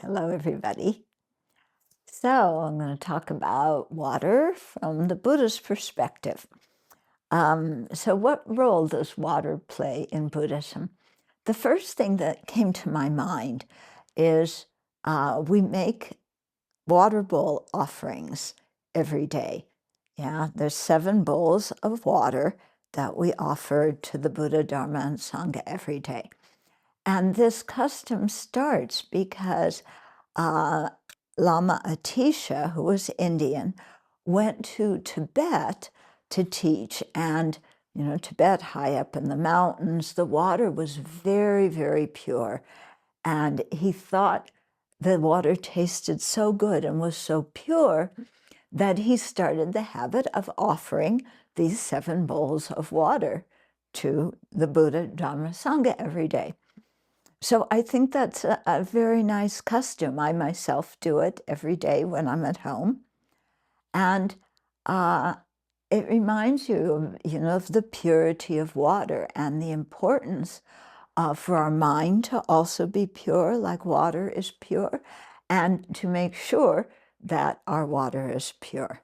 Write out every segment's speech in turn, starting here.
Hello, everybody. So I'm going to talk about water from the Buddhist perspective. So what role does water play in Buddhism? The first thing that came to my mind is we make water bowl offerings every day. Yeah, there's 7 bowls of water that we offer to the Buddha, Dharma, and Sangha every day. And this custom starts because uh, Lama Atisha, who was Indian, went to Tibet to teach. And, Tibet, high up in the mountains, the water was very, very pure. And he thought the water tasted so good and was so pure that he started the habit of offering these 7 bowls of water to the Buddha, Dharma, Sangha every day. So I think that's a very nice custom. I myself do it every day when I'm at home. And it reminds you, of the purity of water and the importance for our mind to also be pure, like water is pure, and to make sure that our water is pure.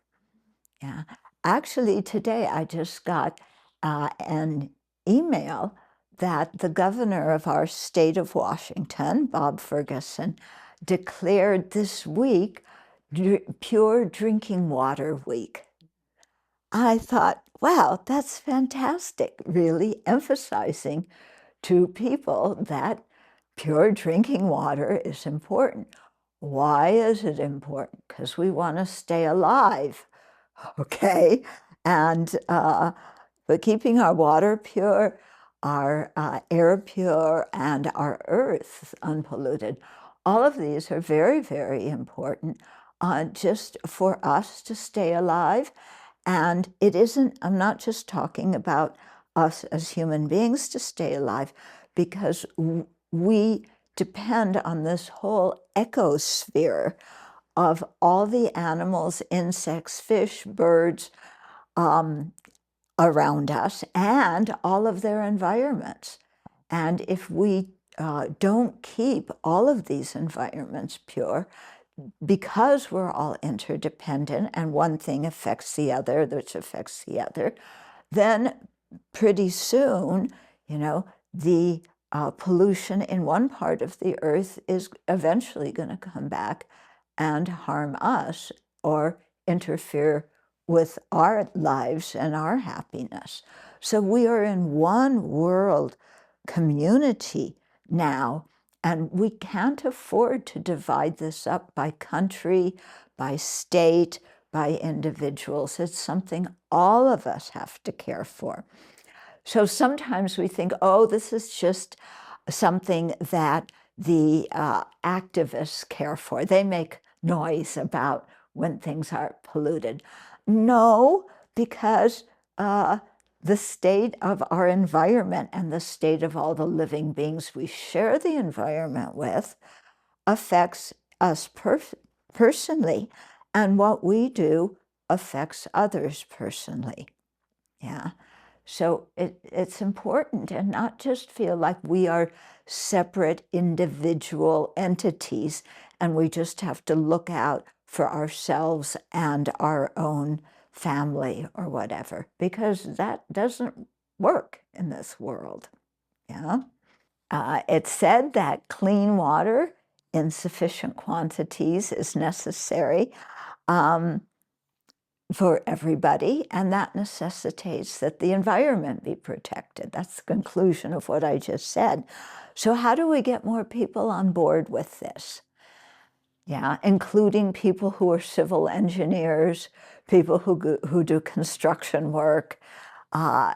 Yeah. Actually, today I just got an email that the governor of our state of Washington, Bob Ferguson, declared this week Pure Drinking Water Week. I thought, wow, that's fantastic, really emphasizing to people that pure drinking water is important. Why is it important? Because we want to stay alive, okay? And but keeping our water pure, our air pure, and our earth unpolluted, all of these are very, very important just for us to stay alive. And it isn't, I'm not just talking about us as human beings to stay alive, because we depend on this whole ecosphere of all the animals, insects, fish, birds around us, and all of their environments. And if we don't keep all of these environments pure, because we're all interdependent and one thing affects the other, which affects the other, then pretty soon, the pollution in one part of the earth is eventually going to come back and harm us or interfere with our lives and our happiness. So we are in one world community now, and we can't afford to divide this up by country, by state, by individuals. It's something all of us have to care for. So sometimes we think, oh, this is just something that the activists care for. They make noise about when things are polluted. No, because the state of our environment and the state of all the living beings we share the environment with affects us personally, and what we do affects others personally. Yeah. So it's important, and not just feel like we are separate individual entities and we just have to look out for ourselves and our own family or whatever, because that doesn't work in this world. Yeah. It's said that clean water in sufficient quantities is necessary for everybody, and that necessitates that the environment be protected. That's the conclusion of what I just said. So how do we get more people on board with this? Yeah, including people who are civil engineers, people who do construction work. How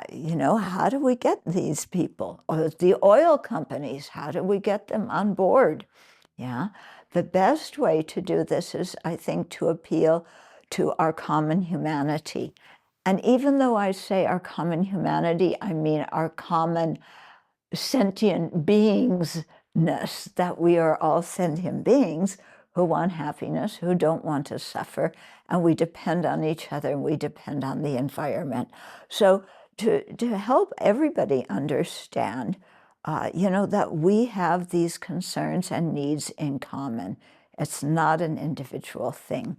do we get these people? Or the oil companies, how do we get them on board? Yeah, the best way to do this is, I think, to appeal to our common humanity. And even though I say our common humanity, I mean our common sentient beingness, that we are all sentient beings who want happiness, who don't want to suffer, and we depend on each other, and we depend on the environment. So to help everybody understand that we have these concerns and needs in common. It's not an individual thing.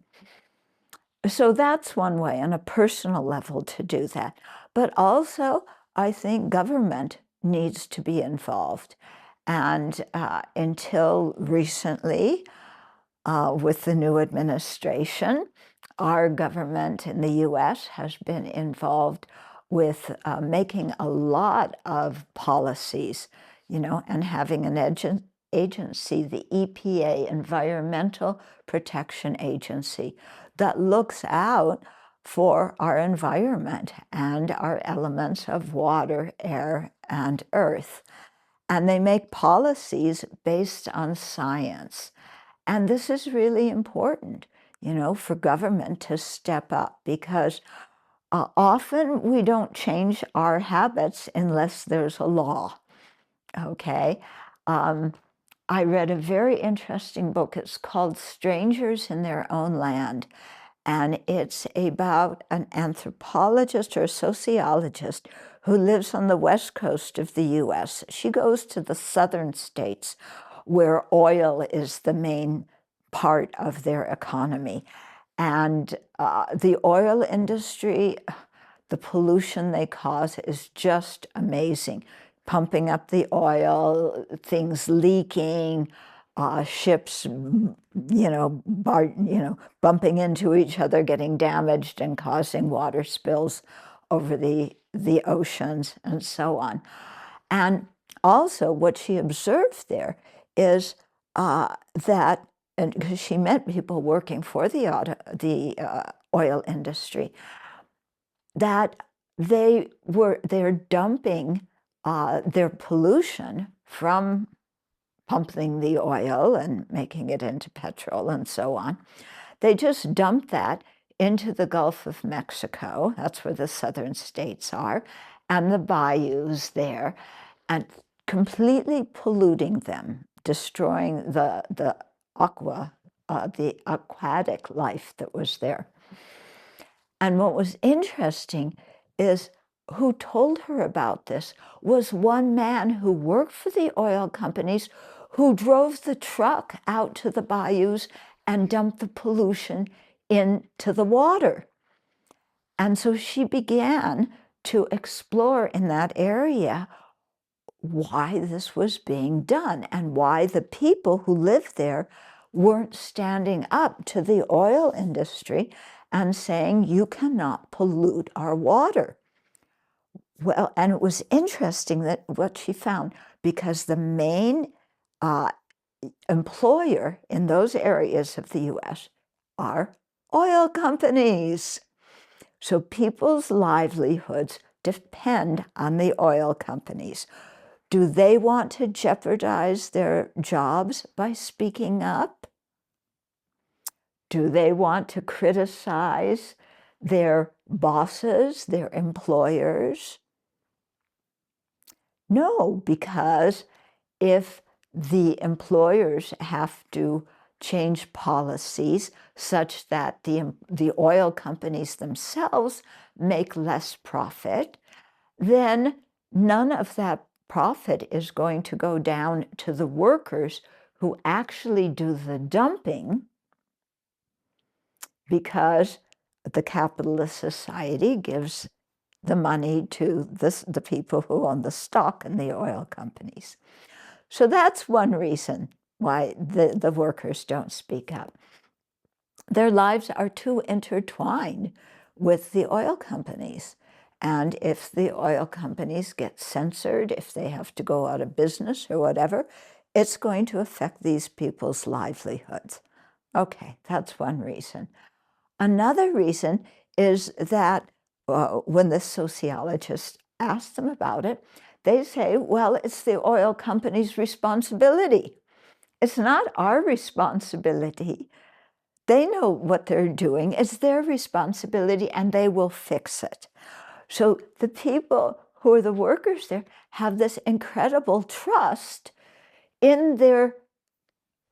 So that's one way on a personal level to do that. But also, I think government needs to be involved. And until recently, with the new administration, our government in the US has been involved with making a lot of policies, and having an agency, the EPA, Environmental Protection Agency, that looks out for our environment and our elements of water, air, and earth. And they make policies based on science. And this is really important, for government to step up, because often we don't change our habits unless there's a law, okay? I read a very interesting book. It's called Strangers in Their Own Land. And it's about an anthropologist or a sociologist who lives on the west coast of the US. She goes to the southern states where oil is the main part of their economy. And the oil industry, the pollution they cause is just amazing. Pumping up the oil, things leaking, ships, bumping into each other, getting damaged, and causing water spills over the oceans, and so on. And also, what she observed there is that, and because she met people working for the oil industry, that they're dumping their pollution from pumping the oil and making it into petrol and so on. They just dump that into the Gulf of Mexico. That's where the southern states are, and the bayous there, and completely polluting them, destroying the aquatic life that was there. And what was interesting is who told her about this was one man who worked for the oil companies, who drove the truck out to the bayous and dumped the pollution into the water. And so she began to explore in that area why this was being done and why the people who lived there weren't standing up to the oil industry and saying, you cannot pollute our water. Well, and it was interesting that what she found, because the main employer in those areas of the US are oil companies. So people's livelihoods depend on the oil companies. Do they want to jeopardize their jobs by speaking up? Do they want to criticize their bosses, their employers? No, because if the employers have to change policies such that the oil companies themselves make less profit, then none of that profit is going to go down to the workers who actually do the dumping, because the capitalist society gives the money to the people who own the stock in the oil companies. So that's one reason why the workers don't speak up. Their lives are too intertwined with the oil companies. And if the oil companies get censored, if they have to go out of business or whatever, it's going to affect these people's livelihoods. Okay, that's one reason. Another reason is that when the sociologists ask them about it, they say, well, it's the oil company's responsibility. It's not our responsibility. They know what they're doing. It's their responsibility, and they will fix it. So the people who are the workers there have this incredible trust in their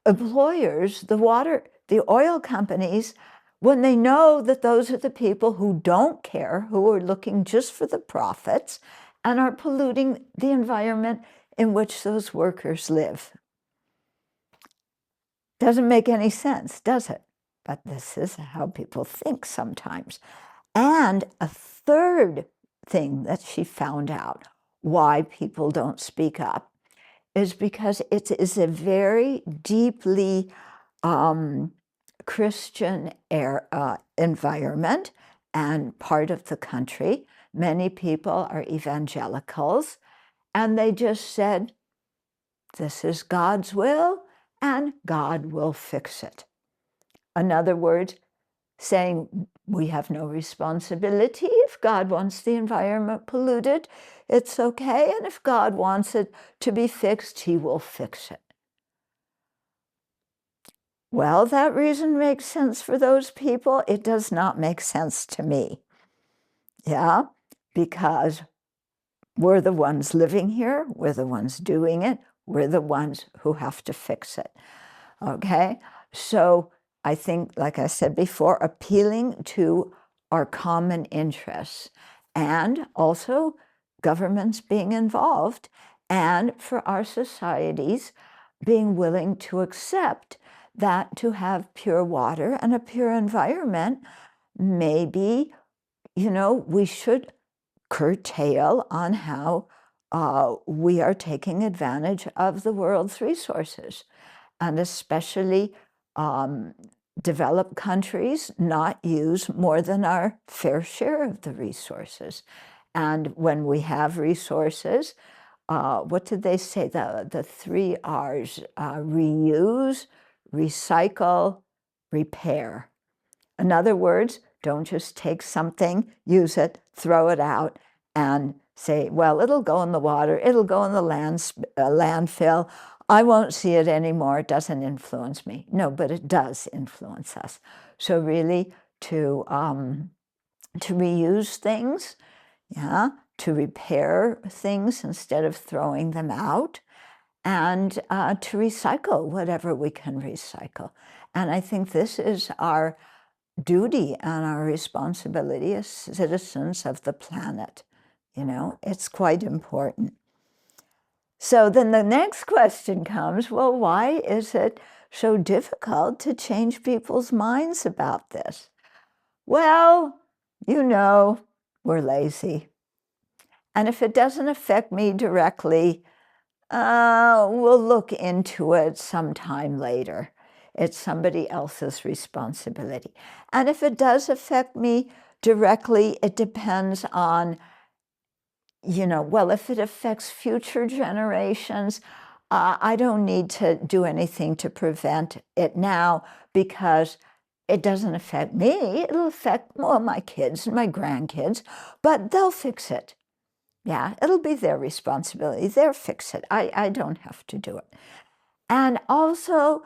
employers, the oil companies, when they know that those are the people who don't care, who are looking just for the profits and are polluting the environment in which those workers live. Doesn't make any sense, does it? But this is how people think sometimes. And a third thing that she found out why people don't speak up is because it is a very deeply Christian environment and part of the country. Many people are evangelicals, and they just said, this is God's will, and God will fix it. In other words, saying we have no responsibility. If God wants the environment polluted, it's okay. And if God wants it to be fixed, he will fix it. Well, that reason makes sense for those people. It does not make sense to me. Yeah, because we're the ones living here. We're the ones doing it. We're the ones who have to fix it. Okay? So I think, like I said before, appealing to our common interests and also governments being involved, and for our societies being willing to accept that to have pure water and a pure environment, maybe, we should curtail on how we are taking advantage of the world's resources, and especially developed countries not use more than our fair share of the resources. And when we have resources, what did they say? The 3 R's, reuse, recycle, repair. In other words, don't just take something, use it, throw it out, and say, well, it'll go in the water, it'll go in the landfill, I won't see it anymore, it doesn't influence me. No, but it does influence us. So really to reuse things, yeah, to repair things instead of throwing them out, and to recycle whatever we can recycle. And I think this is our duty and our responsibility as citizens of the planet. It's quite important. So then the next question comes, well, why is it so difficult to change people's minds about this? Well, we're lazy. And if it doesn't affect me directly, we'll look into it sometime later. It's somebody else's responsibility. And if it does affect me directly, it depends on, well, if it affects future generations, I don't need to do anything to prevent it now because it doesn't affect me. It'll affect, well, my kids and my grandkids, but they'll fix it. Yeah, it'll be their responsibility. They'll fix it. I don't have to do it. And also,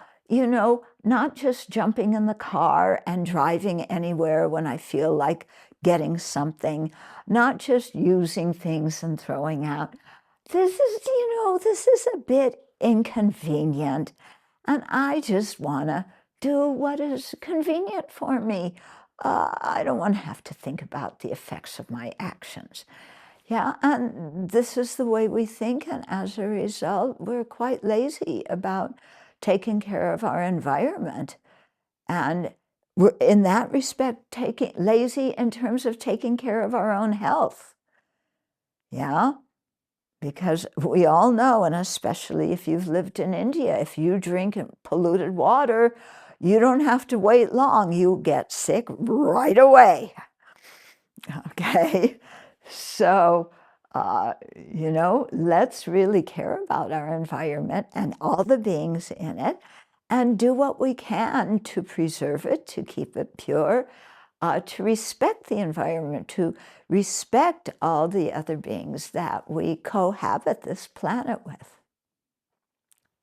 not just jumping in the car and driving anywhere when I feel like getting something, not just using things and throwing out. This is a bit inconvenient, and I just want to do what is convenient for me. I don't want to have to think about the effects of my actions. Yeah, and this is the way we think, and as a result, we're quite lazy about taking care of our environment. And we're, in that respect, lazy in terms of taking care of our own health. Yeah, because we all know, and especially if you've lived in India, if you drink polluted water, you don't have to wait long. You get sick right away. Okay, so let's really care about our environment and all the beings in it, and do what we can to preserve it, to keep it pure, to respect the environment, to respect all the other beings that we cohabit this planet with.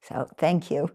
So thank you.